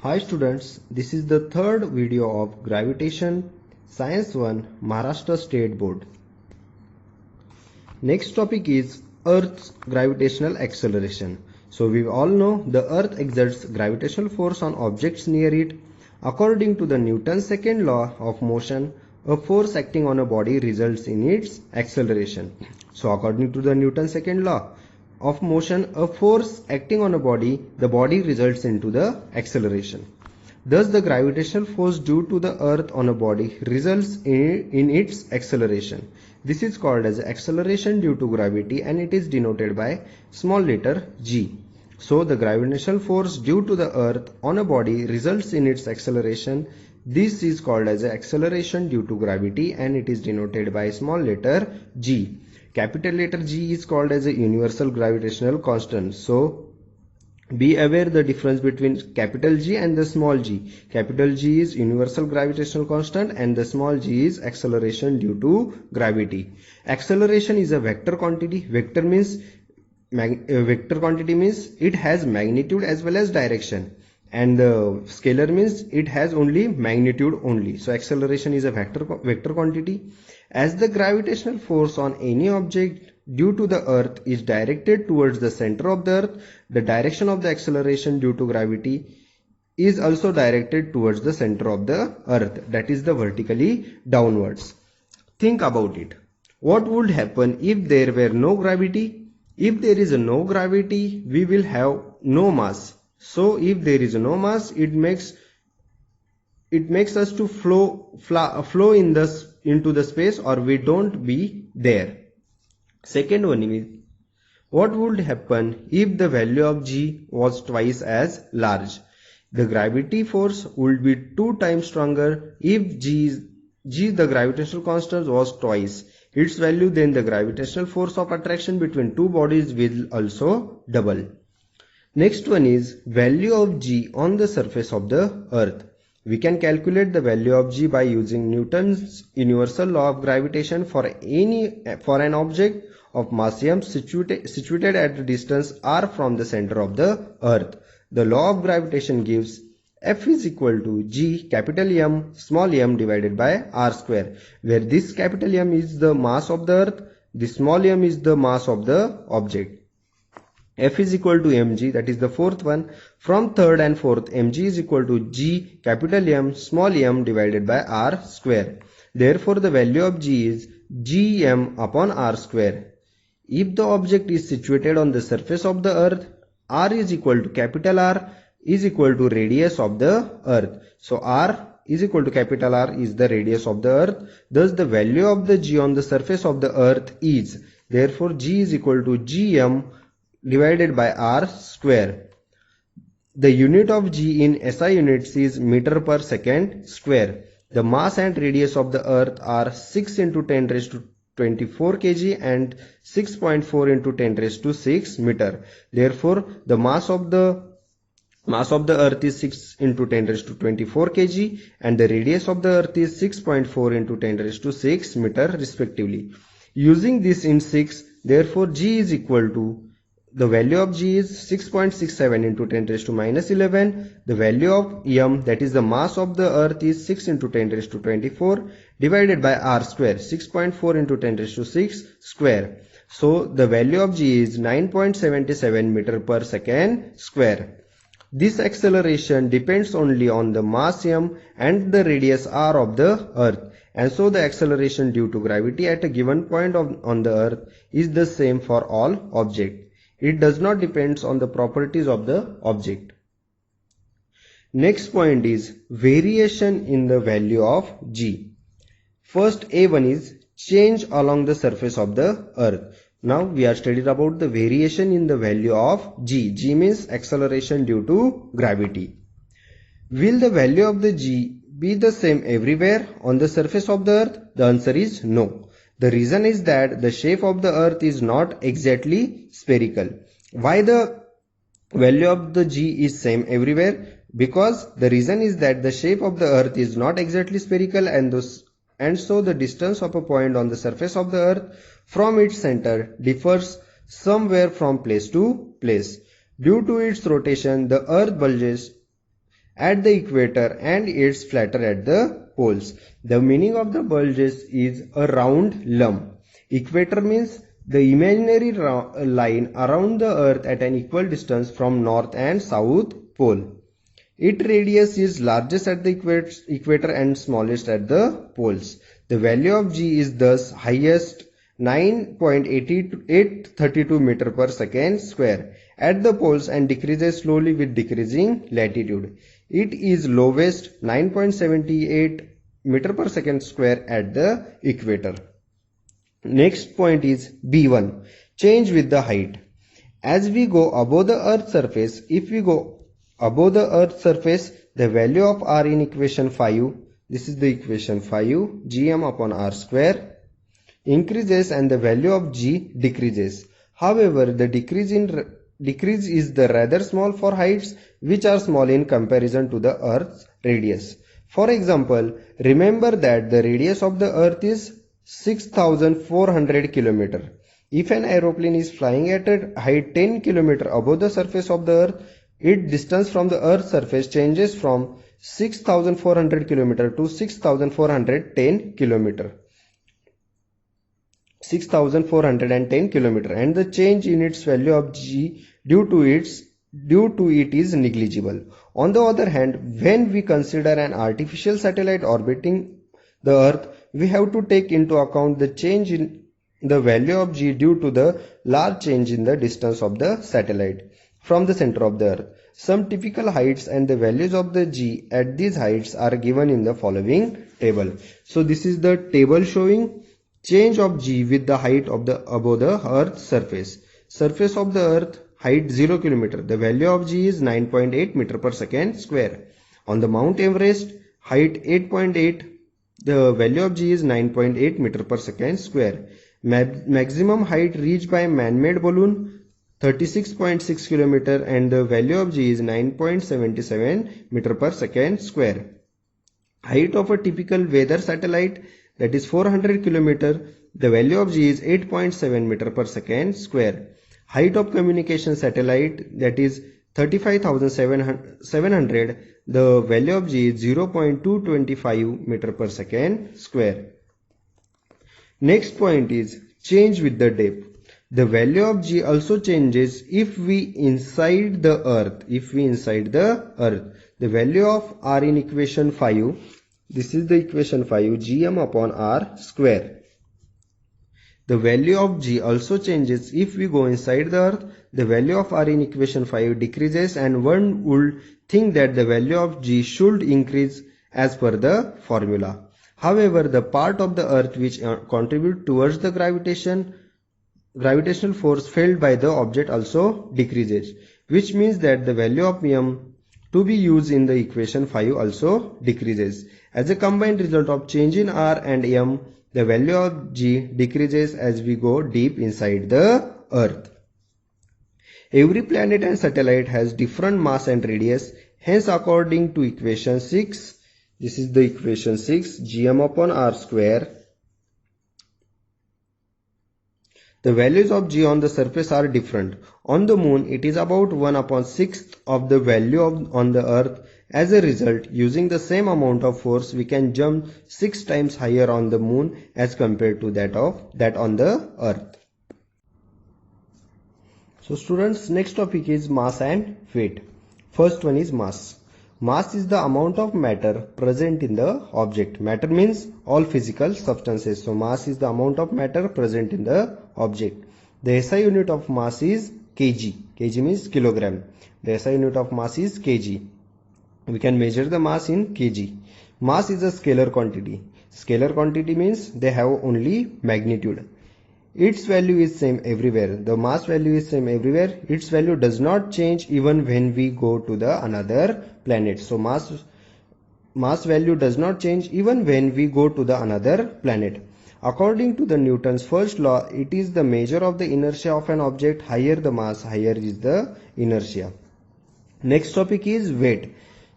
Hi students, this is the third video of Gravitation Science 1 Maharashtra State Board. Next topic is Earth's gravitational acceleration. So we all know the Earth exerts gravitational force on objects near it. According to the Newton's second law of motion, a force acting on a body results in its acceleration. So according to the Newton's second law of motion, a force acting on a body, the body results into the acceleration. Thus, the gravitational force due to the earth on a body results in its acceleration. This is called as acceleration due to gravity and it is denoted by small letter g. So, the gravitational force due to the earth on a body results in its acceleration. This is called as acceleration due to gravity and it is denoted by small letter g. Capital letter G is called as a universal gravitational constant. So be aware the difference between capital G and the small g. Capital G is universal gravitational constant and the small g is acceleration due to gravity. Acceleration is a vector quantity. Vector quantity means it has magnitude as well as direction. And the scalar means it has only magnitude only. So acceleration is a vector quantity. As the gravitational force on any object due to the earth is directed towards the center of the earth, the direction of the acceleration due to gravity is also directed towards the center of the earth, that is the vertically downwards. Think about it. What would happen if there were no gravity? If there is no gravity, we will have no mass. So if there is no mass, it makes us to flow into the space, or we don't be there. Second one is, what would happen if the value of g was twice as large? The gravity force would be 2 times stronger if g the gravitational constant was twice its value. Then the gravitational force of attraction between two bodies will also double. Next one is value of g on the surface of the earth. We can calculate the value of g by using Newton's universal law of gravitation for an object of mass m situated at a distance r from the center of the earth. The law of gravitation gives F is equal to g capital M small m divided by r square, where this capital M is the mass of the earth, the small m is the mass of the object. F is equal to mg, that is the fourth one. From third and fourth, mg is equal to g capital M small m divided by r square. Therefore, the value of g is gm upon r square. If the object is situated on the surface of the earth, r is equal to capital R is equal to radius of the earth. So r is equal to capital R is the radius of the earth. Thus, the value of the g on the surface of the earth is, therefore, g is equal to gm divided by r square. The unit of g in SI units is meter per second square. The mass and radius of the earth are 6 into 10 raised to 24 kg and 6.4 into 10 raised to 6 meter. Therefore, the mass of the earth is 6 into 10 raised to 24 kg and the radius of the earth is 6.4 into 10 raised to 6 meter respectively. Using this in 6, therefore g is equal to, the value of g is 6.67 into 10 raised to minus 11. The value of m, that is the mass of the earth, is 6 into 10 raised to 24 divided by r square, 6.4 into 10 raised to 6 square. So the value of g is 9.77 meter per second square. This acceleration depends only on the mass m and the radius r of the earth, and so the acceleration due to gravity at a given point on the earth is the same for all objects. It does not depend on the properties of the object. Next point is variation in the value of g. First, A1 is change along the surface of the earth. Now we are studied about the variation in the value of g. G means acceleration due to gravity. Will the value of the g be the same everywhere on the surface of the earth? The answer is no. The reason is that the shape of the earth is not exactly spherical. Why the value of the g is same everywhere? Because the reason is that the shape of the earth is not exactly spherical, and so the distance of a point on the surface of the earth from its center differs somewhere from place to place. Due to its rotation, the earth bulges at the equator and it's flatter at the poles. The meaning of the bulges is a round lump. Equator means the imaginary line around the earth at an equal distance from north and south pole. Its radius is largest at the equator and smallest at the poles. The value of G is thus highest 9.832 meter per second square at the poles and decreases slowly with decreasing latitude. It is lowest 9.78 meter per second square at the equator. Next point is B1, change with the height. As we go above the earth's surface, if we go above the earth's surface, the value of R in equation 5, this is the equation 5, Gm upon R square, increases and the value of G decreases. However, the decrease is the rather small for heights which are small in comparison to the Earth's radius. For example, remember that the radius of the Earth is 6,400 km. If an aeroplane is flying at a height 10 km above the surface of the Earth, its distance from the Earth's surface changes from 6,400 km to 6,410 km. 6,410 km, and the change in its value of G due to it is negligible. On the other hand, when we consider an artificial satellite orbiting the Earth, we have to take into account the change in the value of G due to the large change in the distance of the satellite from the center of the Earth. Some typical heights and the values of the G at these heights are given in the following table. So this is the table showing change of G with the height of the above the Earth's surface. Surface of the Earth, height 0 km. The value of G is 9.8 meter per second square. On the Mount Everest, height 8.8. The value of G is 9.8 meter per second square. Maximum height reached by man-made balloon 36.6 km and the value of G is 9.77 meter per second square. Height of a typical weather satellite, that is 400 km. The value of G is 8.7 meter per second square. Height of communication satellite, that is 35,700. The value of G is 0.225 meter per second square. Next point is change with the depth. The value of G also changes if we inside the Earth. The value of R in equation 5, this is the equation 5, Gm upon R square. The value of G also changes if we go inside the Earth. The value of R in equation 5 decreases, and one would think that the value of G should increase as per the formula. However, the part of the Earth which contribute towards the gravitational force felt by the object also decreases, which means that the value of m to be used in the equation 5 also decreases. As a combined result of change in R and m, the value of G decreases as we go deep inside the Earth. Every planet and satellite has different mass and radius. Hence, according to equation 6, this is the equation 6, Gm upon R square, the values of G on the surface are different. On the Moon, it is about 1/6 of the value on the Earth. As a result, using the same amount of force, we can jump 6 times higher on the Moon as compared to that on the Earth. So students, next topic is mass and weight. First one is mass. Mass is the amount of matter present in the object. Matter means all physical substances. So mass is the amount of matter present in the object. The SI unit of mass is kg. Kg means kilogram. The SI unit of mass is kg. We can measure the mass in kg. Mass is a scalar quantity. Scalar quantity means they have only magnitude. Its value is same everywhere. The mass value is same everywhere. Its value does not change even when we go to the another planet. So mass value does not change even when we go to the another planet. According to the Newton's first law, it is the measure of the inertia of an object. Higher the mass, higher is the inertia. Next topic is weight.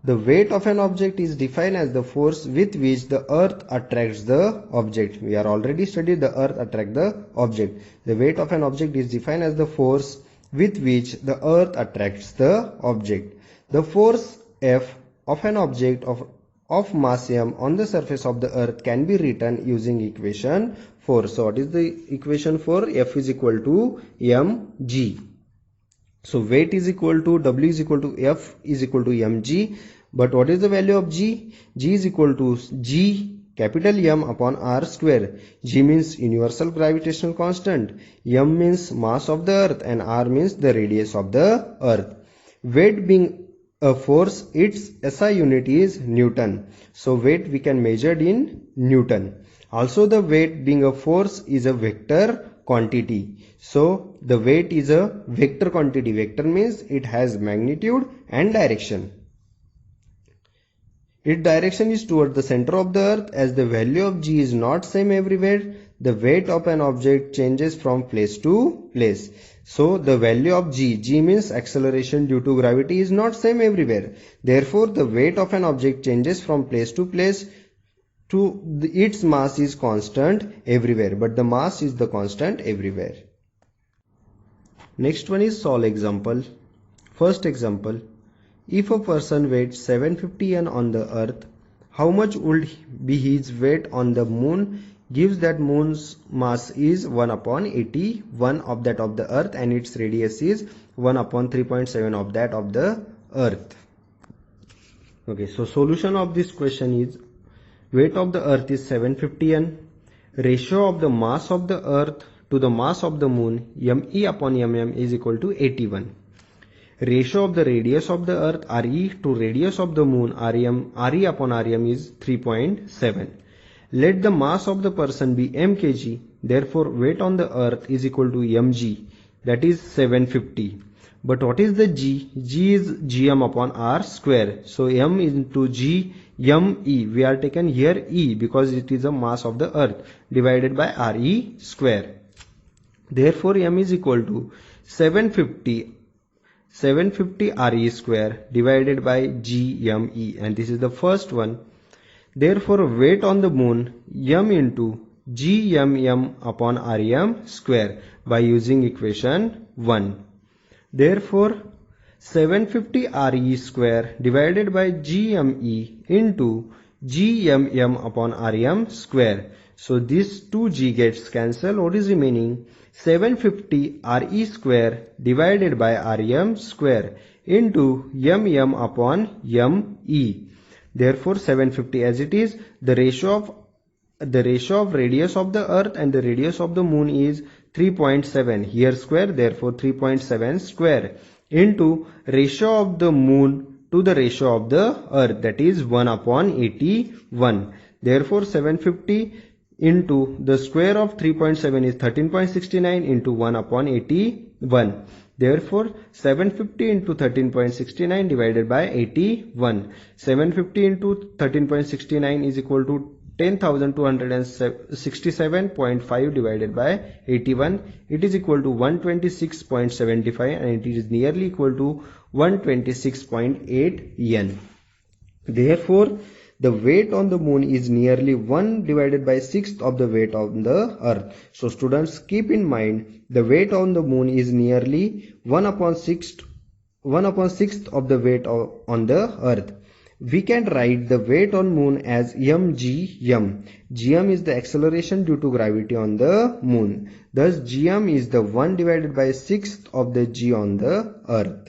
The weight of an object is defined as the force with which the earth attracts the object. We are already studied the earth attracts the object. The weight of an object is defined as the force with which the earth attracts the object. The force F of an object of mass m on the surface of the earth can be written using equation 4. So what is the equation for? F is equal to mg. So weight is equal to W is equal to F is equal to mg. But what is the value of g? G is equal to g capital M upon R square. G means universal gravitational constant, M means mass of the earth, and R means the radius of the earth. Weight being a force, its SI unit is Newton. So weight we can measure in Newton. Also the weight being a force is a vector quantity. So the weight is a vector quantity. Vector means it has magnitude and direction. Its direction is toward the center of the earth. As the value of g is not same everywhere, the weight of an object changes from place to place. So the value of g means acceleration due to gravity, is not same everywhere. Therefore the weight of an object changes from place to place. Its mass is constant everywhere, but the mass is the constant everywhere. Next one is solve example. First example. If a person weighs 750 N on the earth, how much would be his weight on the moon? Gives that moon's mass is 1 upon 81 of that of the earth, and its radius is 1 upon 3.7 of that of the earth. Okay, so solution of this question is weight of the earth is 750 N. Ratio of the mass of the earth to the mass of the moon, me upon mm, is equal to 81. Ratio of the radius of the earth, re, to radius of the moon, re upon rm, is 3.7. Let the mass of the person be m kg. Therefore weight on the earth is equal to mg, that is 750. But what is the g? G is gm upon r square. So m into g me. We are taken here e because it is a mass of the earth, divided by re square. Therefore m is equal to 750 re square divided by gme, and this is the first one. Therefore weight on the moon, m into gmm upon rem square, by using equation 1. Therefore 750 re square divided by gme into gmm upon rem square. So this 2g gets cancelled. What is remaining? 750 re square divided by rem square into mm upon me. Therefore 750 as it is. The ratio of radius of the earth and the radius of the moon is 3.7. Here square, therefore 3.7 square into ratio of the moon to the ratio of the earth, that is 1 upon 81. Therefore 750 into the square of 3.7 is 13.69 into 1 upon 81. Therefore 750 into 13.69 divided by 81. 750 into 13.69 is equal to 10,267.5 divided by 81. It is equal to 126.75, and it is nearly equal to 126.8 N. Therefore the weight on the moon is nearly 1 divided by 6th of the weight on the earth. So students, keep in mind the weight on the moon is nearly 1 upon 6th of the weight on the earth. We can write the weight on moon as mgm. Gm is the acceleration due to gravity on the moon. Thus gm is the 1 divided by 6th of the g on the earth.